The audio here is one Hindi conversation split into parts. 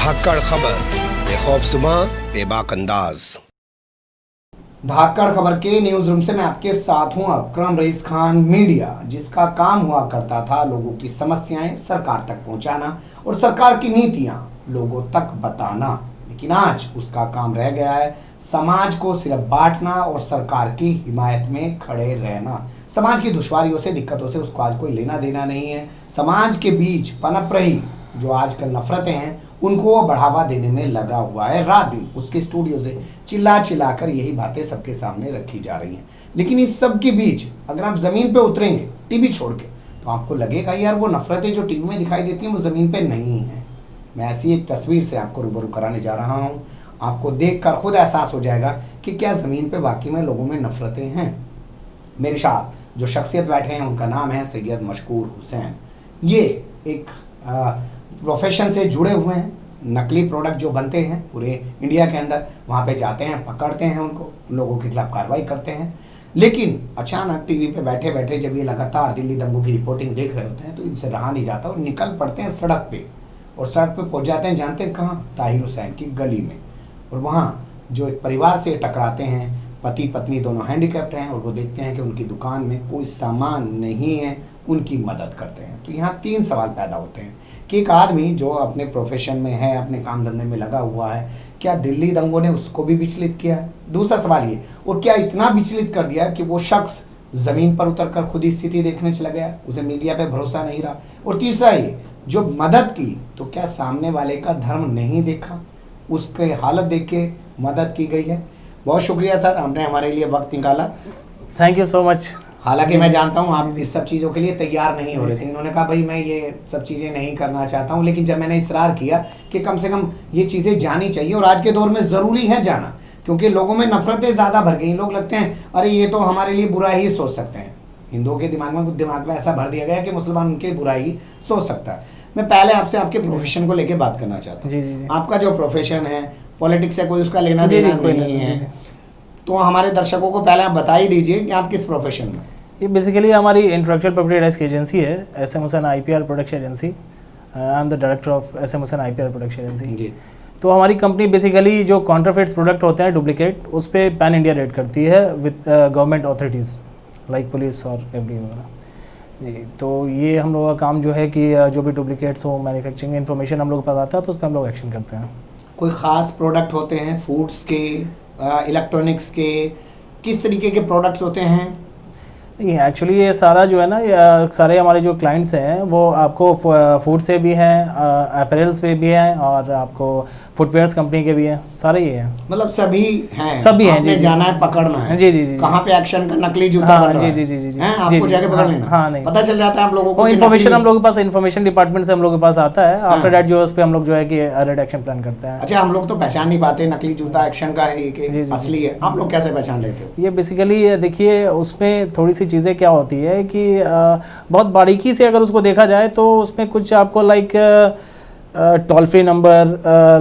धाकड़ खबर, बेखौफ सुबह बेबाक अंदाज। धाकड़ खबर के न्यूज रूम से मैं आपके साथ हूं अकरम रईस खान मीडिया, जिसका काम हुआ करता था लोगों की समस्याएं सरकार तक पहुंचाना और सरकार की नीतियां लोगों तक बताना। लेकिन आज उसका काम रह गया है समाज को सिर्फ बांटना और सरकार की हिमायत में खड़े रहना। समाज की दुश्वारियों से, दिक्कतों से उसको आज कोई लेना देना नहीं है। समाज के बीच पनप रही जो आजकल नफरतें हैं उनको वो बढ़ावा देने में लगा हुआ है। रात दिन उसके स्टूडियो से चिल्ला चिल्ला कर यही बातें सबके सामने रखी जा रही हैं। लेकिन इस सब के बीच अगर आप जमीन पे उतरेंगे टीवी छोड़ के, तो आपको लगेगा यार वो नफरतें जो टीवी में दिखाई देती हैं वो जमीन पे नहीं है। मैं ऐसी एक तस्वीर से आपको रूबरू कराने जा रहा हूँ। आपको देख कर खुद एहसास हो जाएगा कि क्या जमीन पे वाकई में लोगों में नफरतें हैं। मेरे साथ जो शख्सियत बैठे हैं उनका नाम है सैयद मशकूर हुसैन। ये एक प्रोफेशन से जुड़े हुए हैं। नकली प्रोडक्ट जो बनते हैं पूरे इंडिया के अंदर, वहाँ पे जाते हैं, पकड़ते हैं उनको, उन लोगों के खिलाफ कार्रवाई करते हैं। लेकिन अचानक टीवी पे बैठे बैठे जब ये लगातार दिल्ली दंगों की रिपोर्टिंग देख रहे होते हैं तो इनसे रहा नहीं जाता और निकल पड़ते हैं सड़क पे। और सड़क पे पहुँच जाते हैं, जानते हैं कहाँ? ताहिर हुसैन की गली में। और वहाँ जो एक परिवार से टकराते हैं, पति पत्नी दोनों हैंडीकैप्ड हैं, और वो देखते हैं कि उनकी दुकान में कोई सामान नहीं है, उनकी मदद करते हैं। तो यहाँ 3 सवाल पैदा होते हैं कि एक आदमी जो अपने प्रोफेशन में है, अपने काम धंधे में लगा हुआ है, क्या दिल्ली दंगों ने उसको भी विचलित किया है? दूसरा सवाल ये, और क्या इतना विचलित कर दिया कि वो शख्स ज़मीन पर उतर कर खुद ही स्थिति देखने चला गया, उसे मीडिया पे भरोसा नहीं रहा? और तीसरा ये, जो मदद की तो क्या सामने वाले का धर्म नहीं देखा, उसके हालत देख के मदद की गई है? बहुत शुक्रिया सर, आपने हमारे लिए वक्त निकाला। Thank you so much. हालांकि मैं जानता हूँ आप इस सब चीज़ों के लिए तैयार नहीं हो रहे थे। इन्होंने कहा भाई मैं ये सब चीज़ें नहीं करना चाहता हूँ, लेकिन जब मैंने इसरार किया कि कम से कम ये चीज़ें जानी चाहिए और आज के दौर में ज़रूरी है जाना, क्योंकि लोगों में नफरतें ज़्यादा भर गई। लोग लगते हैं अरे ये तो हमारे लिए बुरा ही सोच सकते हैं। हिंदुओं के दिमाग में ऐसा भर दिया गया कि मुसलमान उनके बुरा ही सोच सकता है। मैं पहले आपसे आपके प्रोफेशन को लेके बात करना चाहता हूँ। आपका जो प्रोफेशन है पॉलिटिक्स से कोई उसका लेना देना नहीं है, तो हमारे दर्शकों को पहले आप बता ही दीजिए कि आप किस प्रोफेशन में? ये बेसिकली हमारी इंटेलेक्चुअल प्रॉपर्टी राइट्स की एजेंसी है, SM Hussain IPR production agency. I am the director of SM Hussain IPR production agency. तो हमारी कंपनी बेसिकली जो कॉन्ट्राफिट्स प्रोडक्ट होते हैं डुप्लीकेट, उस पर पैन इंडिया रेड करती है with government authorities like police और एफडी वगैरह जी। तो ये हम लोगों का काम जो है कि जो भी डुप्लीकेट्स हो, मैन्युफैक्चरिंग इन्फॉर्मेशन हम लोग के पास आता है तो उस पर हम लोग एक्शन करते हैं। कोई ख़ास प्रोडक्ट होते हैं फूड्स के, इलेक्ट्रॉनिक्स के, किस तरीके के प्रोडक्ट्स होते हैं? नहीं, एक्चुअली ये सारा जो है ना, सारे हमारे जो क्लाइंट्स हैं वो आपको फूड से भी हैं, अपरेल्स पे भी हैं और आपको फुटवेयर्स कंपनी के भी हैं, सारे ही हैं। मतलब सभी हैं? सभी हैं जी। जाना है, पकड़ना है। जी जी जी। कहाँ पे एक्शन का नकली जूता बन रहा है? जी जी जी जी। आपको जाके पकड़ लेना? हाँ, नहीं पता चल जाता है आप लोगों को? इन्फॉर्मेशन हम लोगों के पास, इन्फॉर्मेशन डिपार्टमेंट से हम लोग के पास आता है। आफ्टर दैट जो उस पर हम लोग जो है कि रेड एक्शन प्लान करते हैं। अच्छा, हम लोग तो पहचान नहीं पाते नकली जूता एक्शन का है कि असली है, आप लोग कैसे पहचान लेते हो? ये बेसिकली देखिए उसमें थोड़ी सी चीज़ें क्या होती है कि बहुत बारीकी से अगर उसको देखा जाए तो उसमें कुछ आपको like toll free number,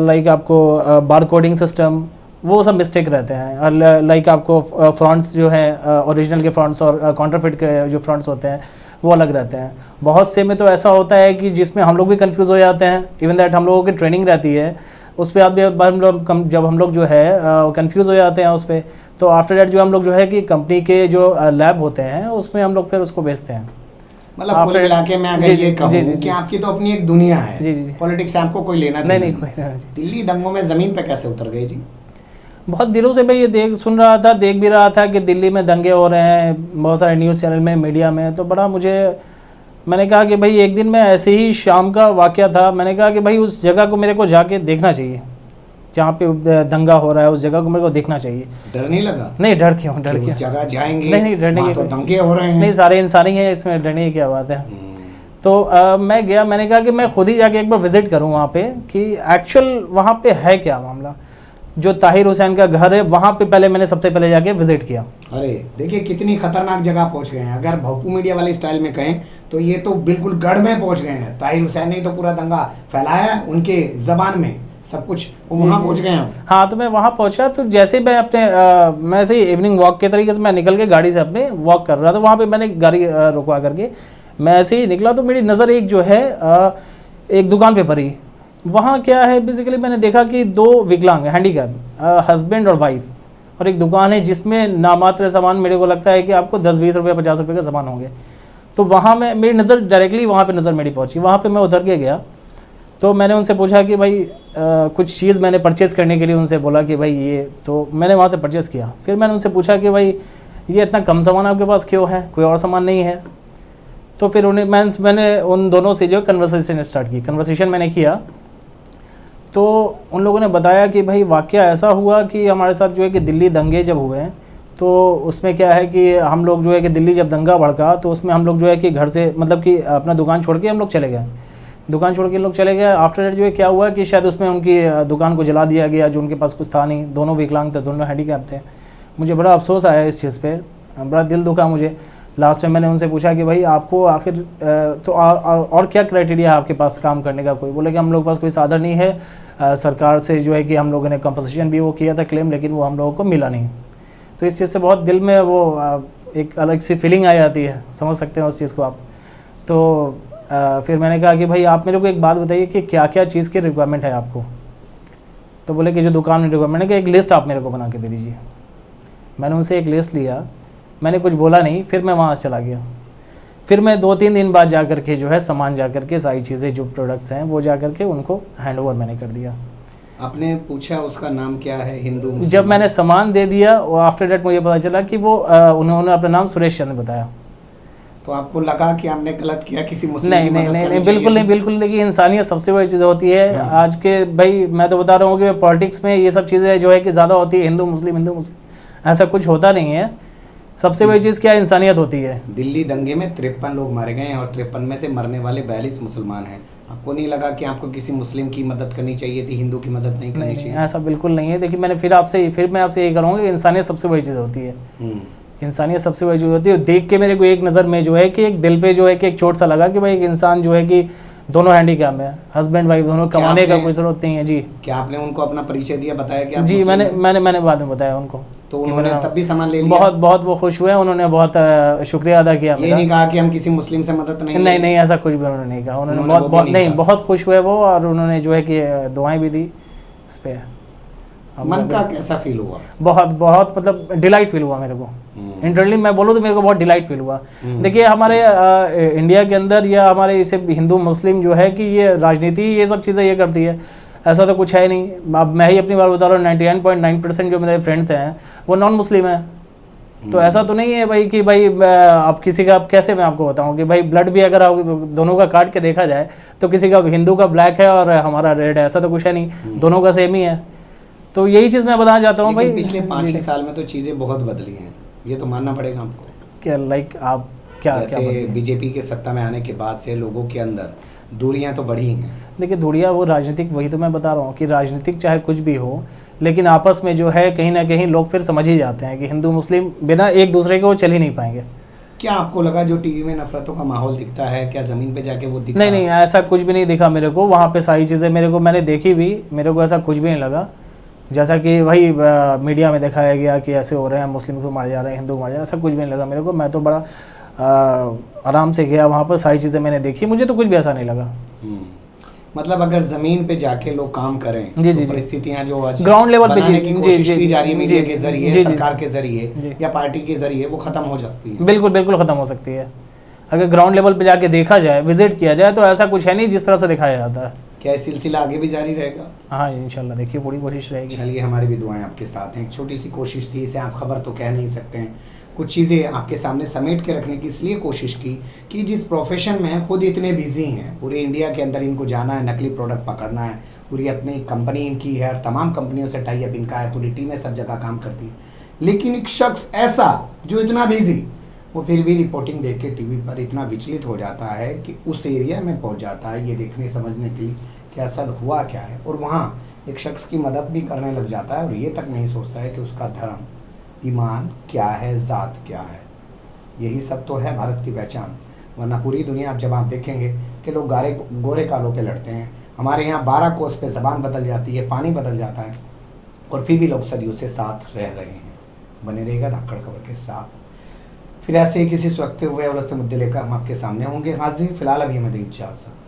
like आपको बार कोडिंग सिस्टम, वो सब मिस्टेक रहते हैं। और लाइक आपको फ्रंट्स जो है ओरिजिनल के फ्रंट्स और काउंटरफिट के जो फ्रंट्स होते हैं वो अलग रहते हैं। बहुत से में तो ऐसा होता है कि जिसमें हम लोग भी कंफ्यूज हो जाते हैं। इवन दैट हम लोगों की ट्रेनिंग रहती है उस पर जब हम लोग जो है कंफ्यूज हो जाते हैं उस पर, तो आफ्टर दैट जो हम लोग जो है कि कंपनी के जो लैब होते हैं उसमें हम लोग फिर उसको भेजते हैं। मतलब कुल मिला के मैं अगर ये कहूँ कि आपकी तो अपनी एक दुनिया है, पॉलिटिक्स से आपको कोई लेना नहीं कोई नहीं। दिल्ली दंगों में ज़मीन पे कैसे उतर गए जी? बहुत दिनों से मैं ये देख भी रहा था कि दिल्ली में दंगे हो रहे हैं, बहुत सारे न्यूज़ चैनल में, मीडिया में, तो बड़ा मैंने कहा कि भाई एक दिन मैं ऐसे ही शाम का वाक़या था, मैंने कहा कि भाई उस जगह को मेरे को जाके देखना चाहिए जहाँ पे दंगा हो रहा है, उस जगह को मेरे को देखना चाहिए। डर नहीं लगा? नहीं, डर क्यों, डर क्यों? उस जगह जाएंगे? नहीं डरने की, तो दंगे हो रहे हैं। नहीं, सारे इंसान ही हैं, इसमें डरने की क्या बात है। तो मैं गया, मैंने कहा कि मैं खुद ही जाके एक बार विजिट करूँ वहाँ पे कि एक्चुअल वहाँ पे है क्या मामला। जो ताहिर हुसैन का घर है वहाँ पे पहले मैंने सबसे पहले जाके विजिट किया। अरे देखिए कितनी खतरनाक जगह पहुँच गए हैं। अगर भोपू मीडिया वाले स्टाइल में कहें तो ये तो बिल्कुल गढ़ में पहुँच गए हैं। ताहिर हुसैन ने तो पूरा दंगा फैलाया उनके जबान में, सब कुछ वहाँ पहुँच गए हैं। हाँ, तो मैं वहाँ पहुँचा तो जैसे मैं अपने मैं ऐसे इवनिंग वॉक के तरीके से मैं निकल के गाड़ी से अपने वॉक कर रहा था, वहाँ पे मैंने गाड़ी रुकवा करके मैं ऐसे ही निकला तो मेरी नज़र एक जो है एक दुकान पे पड़ी। वहाँ क्या है बेसिकली मैंने देखा कि 2 विकलांग हैंडीकैप हस्बैंड और वाइफ, और एक दुकान है जिसमें नामात्र सामान, मेरे को लगता है कि आपको 10-20 रुपये 50 रुपये का सामान होंगे। तो वहाँ मैं मेरी नज़र डायरेक्टली वहाँ पे नज़र मेरी पहुँची। वहाँ पे मैं उतर के गया तो मैंने उनसे पूछा कि भाई कुछ चीज़ मैंने परचेज़ करने के लिए उनसे बोला कि भाई ये, तो मैंने वहाँ से परचेज़ किया। फिर मैंने उनसे पूछा कि भाई ये इतना कम सामान आपके पास क्यों है, कोई और सामान नहीं है? तो फिर मैंने उन दोनों से जो कन्वर्सेशन स्टार्ट की, कन्वर्सेशन मैंने किया तो उन लोगों ने बताया कि भाई वाक़या ऐसा हुआ कि हमारे साथ जो है कि दिल्ली दंगे जब हुए हैं तो उसमें क्या है कि हम लोग जो है कि दिल्ली जब दंगा भड़का तो उसमें हम लोग जो है कि घर से मतलब कि अपना दुकान छोड़ के हम लोग चले गए, दुकान छोड़ के लोग चले गए। आफ्टर डेट जो है क्या हुआ कि शायद उसमें उनकी दुकान को जला दिया गया, जो उनके पास कुछ था नहीं। दोनों विकलांग थे, दोनों हैंडीकैप थे। मुझे बड़ा अफसोस आया इस चीज़ पे, बड़ा दिल दुखा मुझे। लास्ट टाइम मैंने उनसे पूछा कि भाई आपको आखिर तो और क्या क्राइटेरिया है आपके पास काम करने का? कोई बोले कि हम लोग के पास कोई साधन नहीं है, सरकार से जो है कि हम लोगों ने कंपनसेशन भी वो किया था क्लेम, लेकिन वो हम लोगों को मिला नहीं। तो इस चीज़ से बहुत दिल में वो एक अलग सी फीलिंग आ जाती है, समझ सकते हैं उस चीज़ को आप। तो फिर मैंने कहा कि भाई आप मेरे को एक बात बताइए कि क्या क्या चीज़ की रिक्वायरमेंट है आपको? तो बोले कि जो दुकान में रिक्वायरमेंट है कि एक लिस्ट आप मेरे को बना के दे दीजिए। मैंने उनसे एक लिस्ट लिया, मैंने कुछ बोला नहीं, फिर मैं वहाँ से चला गया। फिर मैं 2-3 दिन बाद जा कर के जो है सामान जा कर के सारी चीज़ें जो प्रोडक्ट्स हैं वो जा कर के उनको हैंड ओवर मैंने कर दिया। आपने पूछा उसका नाम क्या है, हिंदू मुस्लिम? जब मैंने सामान दे दिया और आफ्टर डेट मुझे पता चला कि वो उन्होंने अपना नाम सुरेश चंद्र बताया। तो आपको लगा कि आपने गलत किया, किसी मुस्लिम नहीं की नहीं मदद नहीं करनी नहीं चाहिए बिल्कुल थी? नहीं, बिल्कुल नहीं। देखिए इंसानियत सबसे बड़ी चीज़ होती है आज के, भाई मैं तो बता रहा हूँ कि पॉलिटिक्स में ये सब चीज़ें जो है कि ज़्यादा होती है, हिंदू मुस्लिम, ऐसा कुछ होता नहीं है। सबसे बड़ी चीज़ क्या इंसानियत होती है। दिल्ली दंगे में 53 लोग मारे गए हैं और 53 में से मरने वाले 42 मुसलमान हैं। आपको नहीं लगा कि आपको किसी मुस्लिम की मदद करनी चाहिए थी, हिंदू की मदद नहीं करनी नहीं, चाहिए? ऐसा बिल्कुल नहीं है। देखिए मैंने फिर मैं आपसे यही करूँगा कि इंसानियत सबसे बड़ी चीज़ होती है। इंसानियत सबसे बड़ी चीज़ होती है। देख के मेरे को एक नज़र में जो है कि एक दिल पे जो है कि एक चोट सा लगा कि भाई एक इंसान जो है कि दोनों हैंडीकैप है, हस्बैंड वाइफ दोनों, कमाने का कोई ज़रूरत नहीं है। जी क्या आपने उनको अपना परिचय दिया, बताया कि आप जी मुस्लिम हैं? मैंने बाद में बताया उनको। तो उन्होंने तब भी सामान ले लिया? बहुत वो खुश हुए, उन्होंने बहुत शुक्रिया अदा किया। ये नहीं कहा कि हम किसी मुस्लिम से मदद नहीं नहीं नहीं, ऐसा कुछ भी उन्होंने नहीं कहा। उन्होंने बहुत खुश हुए वो, और उन्होंने जो है कि दुआएं भी दी इस पे। मन का कैसा फील हुआ? बहुत मतलब डिलाइट फील हुआ मेरे को। इंटरनली मैं बोलूँ तो मेरे को बहुत डिलाइट फील हुआ। देखिए हमारे इंडिया के अंदर या हमारे इसे हिंदू मुस्लिम जो है कि ये राजनीति ये सब चीज़ें ये करती है, ऐसा तो कुछ है नहीं। अब मैं ही अपनी बात बता रहा हूँ, 99.9% जो मेरे फ्रेंड्स हैं वो नॉन मुस्लिम हैं। तो ऐसा तो नहीं है भाई कि भाई आप किसी का, अब कैसे मैं आपको बताऊं कि भाई ब्लड भी अगर आप दोनों का काट के देखा जाए तो किसी का हिंदू का ब्लैक है और हमारा रेड है, ऐसा तो कुछ है नहीं, दोनों का सेम ही है। तो यही चीज़ मैं बताना चाहता हूँ भाई। पिछले 5-6 साल में तो चीज़ें बहुत बदली हैं, ये तो मानना पड़ेगा आपको। क्या लाइक आप क्या जैसे बीजेपी के सत्ता में आने के बाद से लोगों के अंदर दूरियां तो बढ़ी हैं। देखिए दूरियां वो राजनीतिक, वही तो मैं बता रहा हूँ कि राजनीतिक चाहे कुछ भी हो, लेकिन आपस में जो है कहीं ना कहीं लोग फिर समझ ही जाते हैं कि हिंदू मुस्लिम बिना एक दूसरे के वो चल ही नहीं पाएंगे। क्या आपको लगा जो टीवी में नफरतों का माहौल दिखता है, क्या ज़मीन पे जाके वो दिखा? नहीं, ऐसा कुछ भी नहीं दिखा मेरे को। वहाँ पे सारी चीज़ें मैंने देखी भी, मेरे को ऐसा कुछ भी नहीं लगा जैसा कि भाई मीडिया में दिखाया गया कि ऐसे हो रहे हैं, मुस्लिम को मारे जा रहे हैं, हिंदू को मारे जा रहे हैं, ऐसा कुछ भी नहीं लगा मेरे को। मैं तो बड़ा आराम से गया वहाँ पर, सारी चीज़ें मैंने देखी, मुझे तो कुछ भी ऐसा नहीं लगा। मतलब अगर जमीन पे जाके लोग काम करें तो परिस्थितियां जो ग्राउंड लेवल पे बनाने की कोशिश की जा रही है मीडिया के जरिए, सरकार के जरिए या पार्टी के जरिए, वो खत्म हो जाती है। बिल्कुल खत्म हो सकती है अगर ग्राउंड लेवल पे जाके देखा जाए, विजिट किया जाए, तो ऐसा कुछ है नहीं जिस तरह से दिखाया जाता है। क्या ये सिलसिला आगे भी जारी रहेगा? हाँ इंशाल्लाह, देखिए पूरी कोशिश रहेगी। चलिए, हमारी भी दुआएं आपके साथ हैं। एक छोटी सी कोशिश थी, इसे आप खबर तो कह नहीं सकते हैं, कुछ चीज़ें आपके सामने समेट के रखने की इसलिए कोशिश की कि जिस प्रोफेशन में खुद इतने बिजी हैं, पूरे इंडिया के अंदर इनको जाना है, नकली प्रोडक्ट पकड़ना है, पूरी अपनी कंपनी इनकी है और तमाम कंपनियों से टाई अप इनका है, पूरी टीमें सब जगह काम करती है, लेकिन एक शख्स ऐसा जो इतना बिजी, वो फिर भी रिपोर्टिंग देख के टीवी पर इतना विचलित हो जाता है कि उस एरिया में पहुंच जाता है ये देखने समझने के लिए कि असल हुआ क्या है, और वहाँ एक शख्स की मदद भी करने लग जाता है और ये तक नहीं सोचता है कि उसका धर्म, ईमान क्या है, ज़ात क्या है। यही सब तो है भारत की पहचान। वरना पूरी दुनिया जब आप देखेंगे कि लोग गोरे कालों पे लड़ते हैं, हमारे यहाँ 12 कोस पे ज़बान बदल जाती है, पानी बदल जाता है, और फिर भी लोग सदियों से साथ रह रहे हैं। बने रहेगा धाकड़ खबर के साथ। फिर ऐसे ही किसी स्वक्ते हुए उलझते मुद्दे लेकर हम आपके सामने होंगे हाजिर। फिलहाल अभी हमें दीजिए इजाज़त।